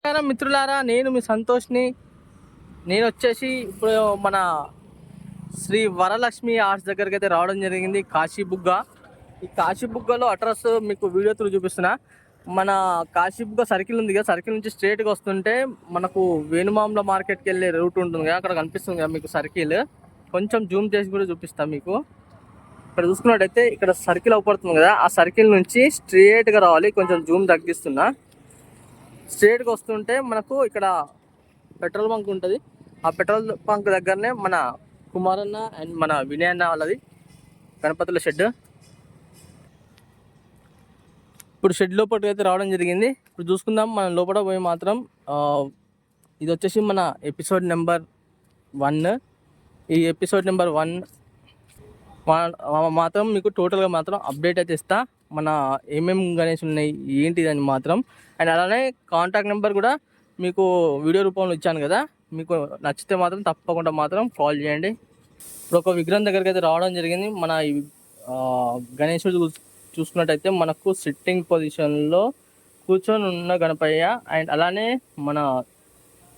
నమస్కారం మిత్రులారా, నేను మీ సంతోష్ని. నేను వచ్చేసి ఇప్పుడు మన శ్రీ వరలక్ష్మి ఆర్ట్స్ దగ్గరికి అయితే రావడం జరిగింది. కాశీబుగ్గ. ఈ కాశీబుగ్గలో అడ్రస్ మీకు వీడియో త్రూ చూపిస్తున్నా. మన కాశీబుగ్గ సర్కిల్ ఉంది కదా, సర్కిల్ నుంచి స్ట్రేట్గా వస్తుంటే మనకు వేణుమాంల మార్కెట్కి వెళ్ళే రూట్ ఉంటుంది కదా, అక్కడ కనిపిస్తుంది కదా మీకు సర్కిల్. కొంచెం జూమ్ చేసి కూడా చూపిస్తాను మీకు. ఇక్కడ చూసుకున్నట్టయితే ఇక్కడ సర్కిల్ అవుపడుతుంది కదా, ఆ సర్కిల్ నుంచి స్ట్రేట్గా రావాలి. కొంచెం జూమ్ తగ్గిస్తున్నా. స్ట్రేట్గా వస్తుంటే మనకు ఇక్కడ పెట్రోల్ బంక్ ఉంటుంది. ఆ పెట్రోల్ బంక్ దగ్గరనే మన కుమారన్న అండ్ మన వినయ్ అన్న వాళ్ళది గణపతుల షెడ్. ఇప్పుడు షెడ్ లోపలికి అయితే రావడం జరిగింది. ఇప్పుడు చూసుకుందాం మనం లోపల పోయి మాత్రం. ఇది వచ్చేసి మన ఎపిసోడ్ నెంబర్ 1. ఈ ఎపిసోడ్ నెంబర్ 1 మాత్రం మీకు టోటల్గా మాత్రం అప్డేట్ అయితే ఇస్తా. మన ఏమేమి గణేష్ ఉన్నాయి ఏంటిది అని మాత్రం. అండ్ అలానే కాంటాక్ట్ నెంబర్ కూడా మీకు వీడియో రూపంలో ఇచ్చాను కదా, మీకు నచ్చితే మాత్రం తప్పకుండా మాత్రం కాల్ చేయండి. ఇప్పుడు ఒక విగ్రహం దగ్గరికి అయితే రావడం జరిగింది. మన ఈ గణేశుడు చూసుకున్నట్టయితే మనకు సిట్టింగ్ పొజిషన్లో కూర్చొని ఉన్న గణపయ్య. అండ్ అలానే మన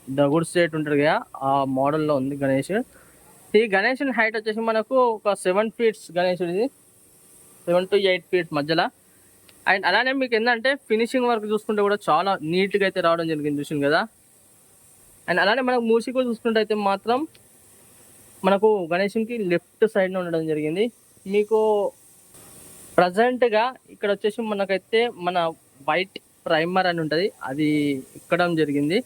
దగుడు స్టేట్ ఉంటుంది కదా, ఆ మోడల్లో ఉంది గణేష్. ఈ గణేషుని హైట్ వచ్చేసి మనకు ఒక 7 feet గణేశుడిది, 7 to 8 feet మధ్యలో. అండ్ అలానే మీకు ఏంటంటే ఫినిషింగ్ వర్క్ చూసుకుంటే కూడా చాలా నీట్గా అయితే రావడం జరిగింది, చూసింది కదా. అండ్ అలానే మనకు మూసి కూడా చూసుకుంటే అయితే మాత్రం మనకు గణేశునికి లెఫ్ట్ సైడ్లో ఉండడం జరిగింది. మీకు ప్రజెంట్గా ఇక్కడ వచ్చేసి మనకైతే మన వైట్ ప్రైమర్ అని ఉంటుంది, అది ఎక్కడం జరిగింది.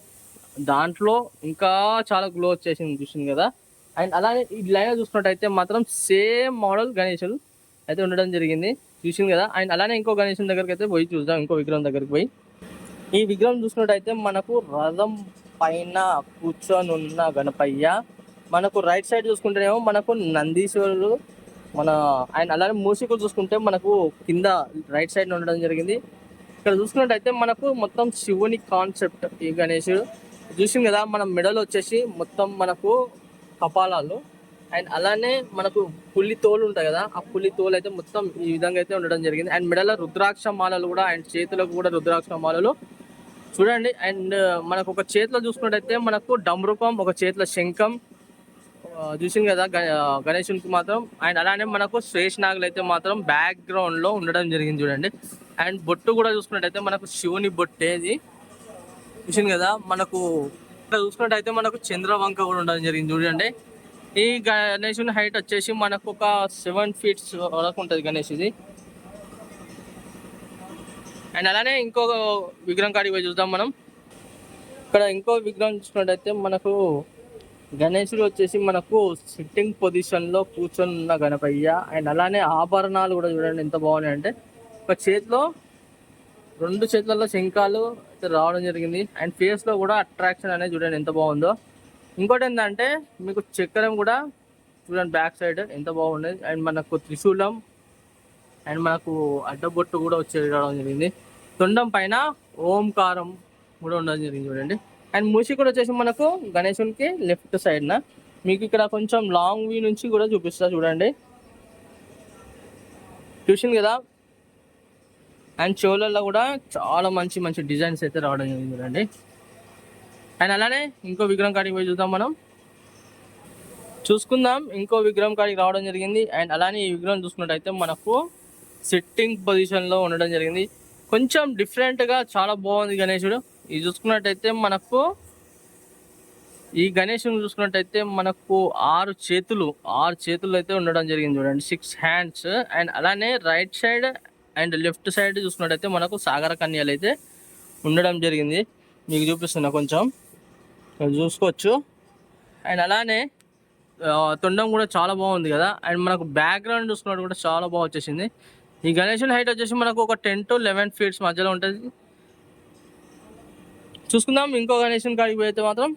దాంట్లో ఇంకా చాలా గ్లో వచ్చేసింది, చూసింది కదా. అండ్ అలానే ఈ లైన్ చూసుకున్నట్టయితే మాత్రం సేమ్ మోడల్ గణేశులు అయితే ఉండడం జరిగింది, చూసింది కదా. అండ్ అలానే ఇంకో గణేశుని దగ్గరికి అయితే పోయి చూద్దాం. ఇంకో విగ్రహం దగ్గరికి పోయి ఈ విగ్రహం చూసుకున్నట్టయితే మనకు రథం పైన కూర్చొని ఉన్న గణపయ్య. మనకు రైట్ సైడ్ చూసుకుంటేనేమో మనకు నందీశ్వరులు మన. అండ్ అలానే మూసికలు చూసుకుంటే మనకు కింద రైట్ సైడ్ ఉండడం జరిగింది. ఇక్కడ చూసుకున్నట్టయితే మనకు మొత్తం శివుని కాన్సెప్ట్ ఈ గణేశుడు, చూసింది కదా. మన మెడలు వచ్చేసి మొత్తం మనకు కపాలాలు. అండ్ అలానే మనకు పులి తోలు ఉంటాయి కదా, ఆ పులి తోలు అయితే మొత్తం ఈ విధంగా అయితే ఉండడం జరిగింది. అండ్ మెడలో రుద్రాక్ష మాలలు కూడా, అండ్ చేతులకు కూడా రుద్రాక్ష మాలలు చూడండి. అండ్ మనకు ఒక చేతిలో చూసుకున్నట్టయితే మనకు డమరుకం, ఒక చేతిలో శంఖం, చూసింది కదా గణేశునికి మాత్రం. అండ్ అలానే మనకు శేషనాగులు అయితే మాత్రం బ్యాక్గ్రౌండ్లో ఉండడం జరిగింది చూడండి. అండ్ బొట్టు కూడా చూసుకున్నట్టయితే మనకు శివుని బొట్టేది, చూసింది కదా. మనకు ఇక్కడ చూసుకున్నట్టయితే మనకు చంద్రవంక కూడా ఉండడం జరిగింది చూడండి. ఈ గణేశుని హైట్ వచ్చేసి మనకు ఒక 7 feet వరకు ఉంటుంది గణేష్ ఇది. అండ్ అలానే ఇంకో విగ్రహం కాడికి పోయి చూద్దాం మనం. ఇక్కడ ఇంకో విగ్రహం చూసుకున్నట్టయితే మనకు గణేశుడు వచ్చేసి మనకు సిట్టింగ్ పొజిషన్లో కూర్చొని ఉన్న గణపయ్య. అండ్ అలానే ఆభరణాలు కూడా చూడండి ఎంత బాగున్నాయి అంటే, ఒక చేతిలో 2 చేతులలో శంఖాలు అయితే రావడం జరిగింది. అండ్ ఫేస్లో కూడా అట్రాక్షన్ అనేది చూడండి ఎంత బాగుందో. ఇంకోటి ఏంటంటే మీకు చక్రం కూడా చూడండి బ్యాక్ సైడ్ ఎంత బాగుండేది. అండ్ మనకు త్రిశూలం అండ్ మనకు అడ్డబొట్టు కూడా రావడం జరిగింది. తొండం పైన ఓంకారం కూడా ఉండడం జరిగింది చూడండి. అండ్ మూసి కూడా వచ్చేసి మనకు గణేశునికి లెఫ్ట్ సైడ్న. మీకు ఇక్కడ కొంచెం లాంగ్ వ్యూ నుంచి కూడా చూపిస్తా చూడండి, చూసింది కదా. అండ్ చెవులలో కూడా చాలా మంచి మంచి డిజైన్స్ అయితే రావడం జరిగింది చూడండి. అండ్ అలానే ఇంకో విగ్రహం కాడికి పోయి చూద్దాం మనం. చూసుకుందాం ఇంకో విగ్రహం కాడికి రావడం జరిగింది. అండ్ అలానే ఈ విగ్రహం చూసుకున్నట్టయితే మనకు సిట్టింగ్ పొజిషన్లో ఉండడం జరిగింది. కొంచెం డిఫరెంట్గా చాలా బాగుంది గణేశుడు. ఇది చూసుకున్నట్టయితే మనకు ఈ గణేశుని చూసుకున్నట్టయితే మనకు 6 చేతులు అయితే ఉండడం జరిగింది చూడండి, 6 hands. అండ్ అలానే right side and left side చూసుకున్నట్టయితే మనకు సాగర కన్యలు అయితే ఉండడం జరిగింది. మీకు చూపిస్తున్నా కొంచెం చూసుకోవచ్చు. అండ్ అలానే తొండం కూడా చాలా బాగుంది కదా. అండ్ మనకు బ్యాక్గ్రౌండ్ చూసుకున్నట్టు కూడా చాలా బాగా వచ్చేసింది. ఈ గణేశుని హైట్ వచ్చేసి మనకు ఒక 10 to 11 feet మధ్యలో ఉంటుంది. చూసుకుందాం ఇంకో గణేశుని కాడికి పోయితే మాత్రం.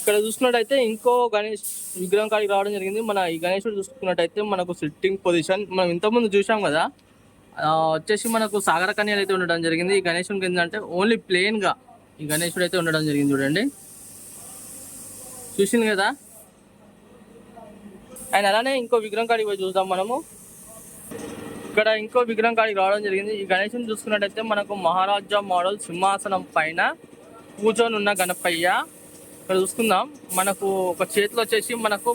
ఇక్కడ చూసుకున్నట్టయితే ఇంకో గణేష్ విగ్రహం కాడికి రావడం జరిగింది. మన ఈ గణేశుడు చూసుకున్నట్టయితే మనకు సిట్టింగ్ పొజిషన్ మనం ఇంతకుముందు చూసాం కదా, వచ్చేసి మనకు సాగర కన్యలు అయితే ఉండడం జరిగింది. ఈ గణేశునికి ఏంటంటే ఓన్లీ ప్లెయిన్గా ఈ గణేశుడు అయితే ఉండడం జరిగింది చూడండి, చూసింది కదా. అండ్ అలానే ఇంకో విగ్రహం కాడికి పోయి చూద్దాం మనము. ఇక్కడ ఇంకో విగ్రహం కాడికి రావడం జరిగింది. ఈ గణేశుని చూసుకున్నట్టయితే మనకు మహారాజా మోడల్ సింహాసనం పైన కూర్చొని ఉన్న గణపయ్య. ఇక్కడ చూసుకుందాం, మనకు ఒక చేతిలో వచ్చేసి మనకు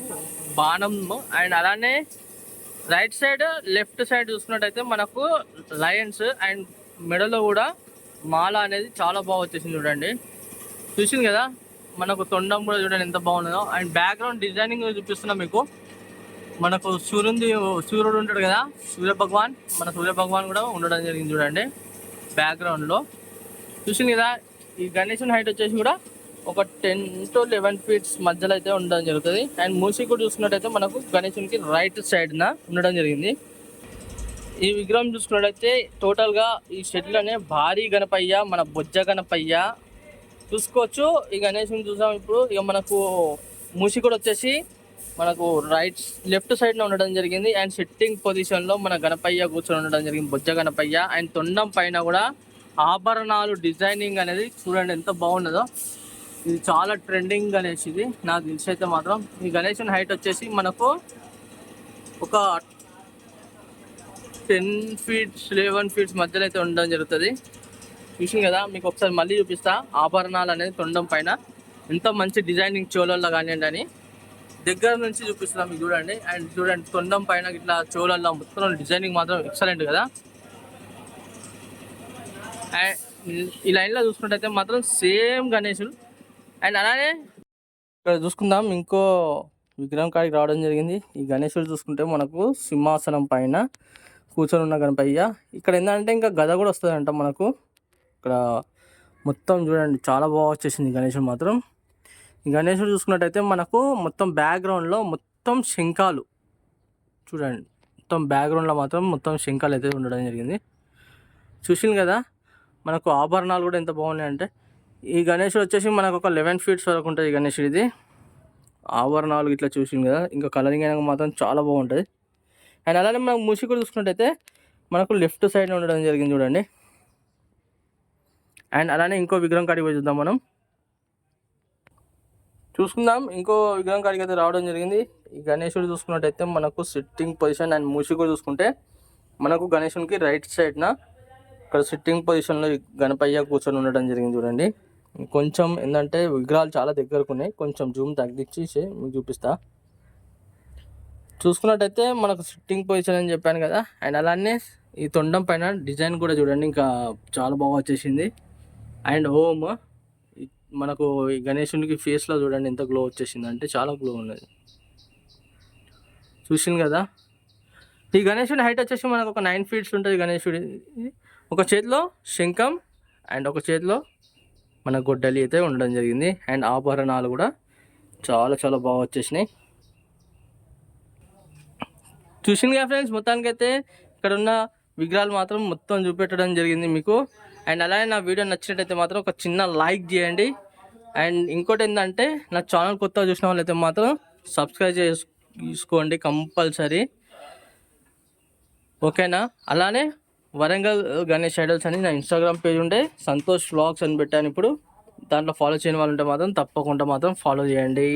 బాణం, అండ్ అలానే రైట్ సైడ్ లెఫ్ట్ సైడ్ చూసుకున్నట్టయితే మనకు లయన్స్, అండ్ మెడలో కూడా మాల అనేది చాలా బాగా వచ్చేసింది చూడండి. చూసింది కదా, మనకు తొండం కూడా చూడండి ఎంత బాగున్నదో. అండ్ బ్యాక్గ్రౌండ్ డిజైనింగ్ చూపిస్తున్నా మీకు. మనకు సూర్యుడు ఉంటాడు కదా, సూర్య భగవాన్ కూడా ఉండడం జరిగింది చూడండి బ్యాక్గ్రౌండ్లో. చూసింది కదా, ఈ గణేశుని హైట్ వచ్చేసి కూడా ఒక 10 to 11 feet మధ్యలో అయితే ఉండడం జరుగుతుంది. అండ్ మూసికుడు చూసుకున్నట్టయితే మనకు గణేశునికి రైట్ సైడ్న ఉండడం జరిగింది. ఈ విగ్రహం చూసుకున్నట్టయితే టోటల్గా ఈ షెడ్లోనే భారీ గణపయ్య, మన బొజ్జ గణపయ్య చూసుకోవచ్చు. ఈ గణేశుని చూసాం ఇప్పుడు. ఇక మనకు మూసికుడు వచ్చేసి మనకు లెఫ్ట్ సైడ్లో ఉండడం జరిగింది. అండ్ సిట్టింగ్ పొజిషన్లో మన గణపయ్య కూర్చొని ఉండడం జరిగింది, బొజ్జ గణపయ్య. అండ్ తొండం పైన కూడా ఆభరణాలు డిజైనింగ్ అనేది చూడండి ఎంత బాగున్నదో. ఇది చాలా ట్రెండింగ్ గణేష్, ఇది నాకు తెలిసి అయితే మాత్రం. ఈ గణేశుని హైట్ వచ్చేసి మనకు ఒక 10 feet 11 feet మధ్యలో అయితే ఉండడం జరుగుతుంది. చూసింది కదా, మీకు ఒకసారి మళ్ళీ చూపిస్తా. ఆభరణాలు అనేది తొండం పైన ఎంత మంచి డిజైనింగ్ చోళల్లో కానివ్వండి అని దగ్గర నుంచి చూపిస్తాం మీకు చూడండి. అండ్ చూడండి తొండం పైన ఇట్లా చోళల్లో మొత్తం డిజైనింగ్ మాత్రం ఎక్సలెంట్ కదా. అండ్ ఈ లైన్లో చూసుకున్నట్టయితే మాత్రం సేమ్ గణేశులు. అండ్ అలానే ఇక్కడ చూసుకుందాం, ఇంకో విగ్రహం కాడికి రావడం జరిగింది. ఈ గణేశుడు చూసుకుంటే మనకు సింహాసనం పైన కూర్చొని ఉన్న గణపయ్య. ఇక్కడ ఏంటంటే ఇంకా గద కూడా వస్తుందంట మనకు. ఇక్కడ మొత్తం చూడండి చాలా బాగా వచ్చేసింది గణేశుడు మాత్రం. ఈ గణేశుడు చూసుకున్నట్టయితే మనకు మొత్తం బ్యాక్గ్రౌండ్లో మొత్తం శంఖాలు చూడండి, మొత్తం బ్యాక్గ్రౌండ్లో మాత్రం మొత్తం శంఖాలు అయితే ఉండడం జరిగింది. చూసింది కదా, మనకు ఆభరణాలు కూడా ఎంత బాగున్నాయంటే. ఈ గణేశుడు వచ్చేసి మనకు ఒక 11 feet వరకు ఉంటుంది ఈ గణేశుడు. ఇది ఆభరణాలు ఇట్లా చూసింది కదా, ఇంకా కలరింగ్ అయినా మాత్రం చాలా బాగుంటుంది. అండ్ అలానే మనం మూసికుడు చూసుకున్నట్టయితే మనకు లెఫ్ట్ సైడ్ ఉండడం జరిగింది చూడండి. అండ్ అలానే ఇంకో విగ్రహం కాడికి పోయి చూద్దాం మనం. చూసుకుందాం, ఇంకో విగ్రహం కాడికి అయితే రావడం జరిగింది. ఈ గణేశుడు చూసుకున్నట్టయితే మనకు సిట్టింగ్ పొజిషన్. అండ్ మూసికుడు చూసుకుంటే మనకు గణేశునికి రైట్ సైడ్న ఇక్కడ సిట్టింగ్ పొజిషన్లో గణపయ్య కూర్చొని ఉండడం జరిగింది చూడండి. కొంచెం ఏంటంటే విగ్రహాలు చాలా దగ్గరకు ఉన్నాయి, కొంచెం జూమ్ తగ్గించి మీకు చూపిస్తా. చూసుకున్నట్టయితే మనకు సిట్టింగ్ పొజిషన్ అని చెప్పాను కదా. అండ్ అలానే ఈ తొండం పైన డిజైన్ కూడా చూడండి ఇంకా చాలా బాగా వచ్చేసింది. అండ్ హోమ్ మనకు ఈ గణేశునికి ఫేస్లో చూడండి ఎంత గ్లో వచ్చేసింది అంటే చాలా గ్లో ఉన్నది. చూసింది కదా, ఈ గణేశుడి హైట్ వచ్చేసి మనకు ఒక 9 feet ఉంటుంది గణేశుడి. ఒక చేతిలో శంఖం అండ్ ఒక చేతిలో మన గొడ్డలి అయితే ఉండడం జరిగింది. అండ్ ఆభరణాలు కూడా చాలా చాలా బాగా వచ్చేసినాయి. చూసిందిగా ఫ్రెండ్స్, మొత్తానికైతే ఇక్కడ ఉన్న విగ్రహాలు మాత్రం మొత్తం చూపెట్టడం జరిగింది మీకు. అండ్ అలాగే నా వీడియో నచ్చినట్టయితే మాత్రం ఒక చిన్న లైక్ చేయండి. అండ్ ఇంకోటి ఏంటంటే నా ఛానల్ కొత్తగా చూసిన వాళ్ళైతే మాత్రం సబ్స్క్రైబ్ చేసుకోండి కంపల్సరీ, ఓకేనా. అలానే వరంగల్ గణేష్ ఐడల్స్ అని నా ఇన్స్టాగ్రామ్ పేజ్ ఉండే సంతోష్ వ్లాగ్స్ అని పెట్టాను ఇప్పుడు. దాంట్లో ఫాలో చేయని వాళ్ళు ఉంటే మాత్రం తప్పకుండా మాత్రం ఫాలో చేయండి.